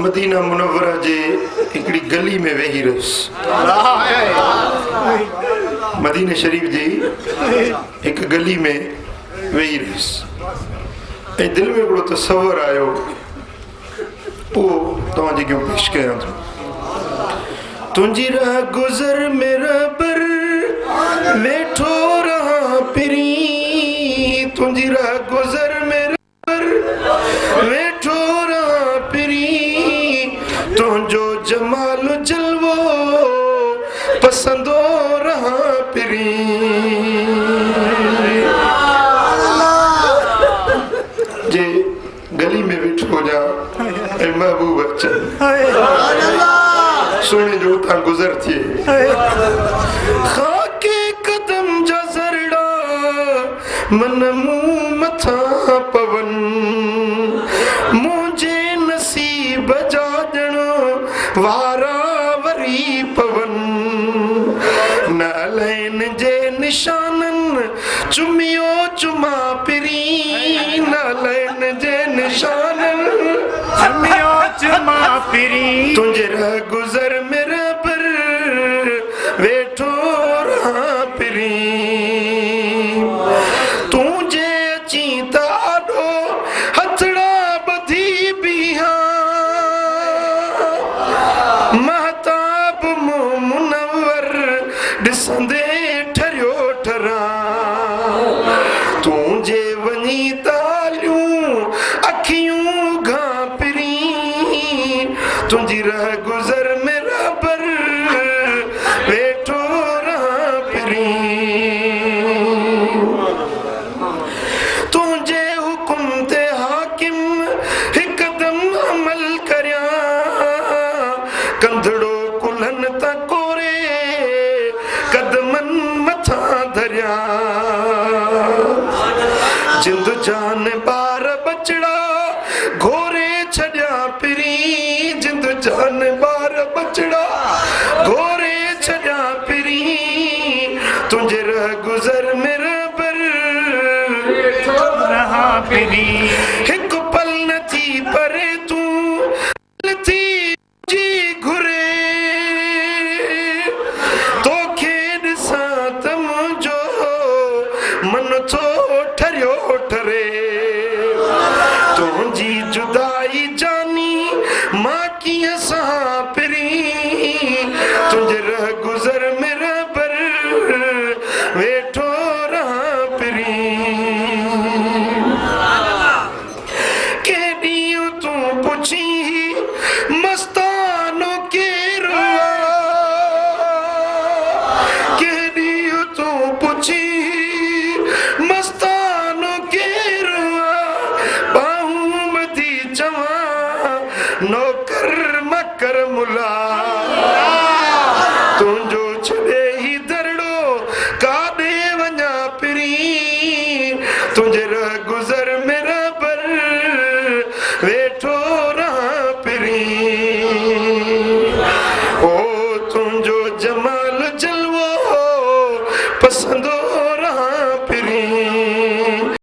Medina Munawwara जे हिकिड़ी गली में वेही रहुसि। मदीना शरीफ जी हिकु गली में वेही रहुसि ऐं दिलि में हिकिड़ो तसव्वुर आयो, उहो तव्हां जेके पेश कयां थो। तुंहिंजी राह गुज़र मेरा बर वेठो रहा पिरी, तुंहिंजी राह गुज़र मेरा बर वेठो रहा पिरी, तुंहिंजो जमाल जलवो पसंदो रहा पिरी। जे गली में वेठो जा ऐं महबूब अचनि, सोने जो उतां गुज़र थिए, खाके कदम जा ज़रड़ा मन मूं मथां पवन, मुंहिंजे नसीब जा ॼण वारा वरी पवन, नालैन जे निशाननि चुमियो चुमा पिरी, नालैन जे निशाननि चुमियो चुमा पिरी, तुंहिंजे राह गुज़र मेरा पर वेठो रहा पिरी, तुंहिंजे अची त आॾो हथड़ा ॿधी बीहां, महताब मूं मुनव्वर ॾिसंदे ठरियो ठरां, तुंहिंजे वञी तालियूं अखियूं घां पिरी, तुंहिंजी राह गुज़र मेरा पर वेठो रहा पिरी, तुंहिंजे हुकुम ते हाकिम हिकदम अमल करियां, कंधड़ो कुल्हनि तां कोरे कदमनि मथां धरियां, जिंद जान ॿार बचड़ा घोरे छॾिया पिरी, जिंद जान ॿार बचड़ा घोरे छॾिया पिरी, तुंहिंजे राह गुज़र मेरा पर रहा पिरी, हिकु पल न थी परे तूं थी जी घुरे, तोखे ॾिसां त मुंहिंजो मन थो ठरियो ठरे, तुंहिंजी जुदाई जानी मां कीअं सहां पिरी, तुंहिंजे राह गुज़र मेरा पर वेठो रहा पिरी, के ॾींहुं तूं पुछी मस्तानो केरु आहे, के ॾींहुं तूं पुछी मस्तानो केरु आहे, बाहूं मधी चवां नौकर मकर मुला, तुंहिंजो छॾे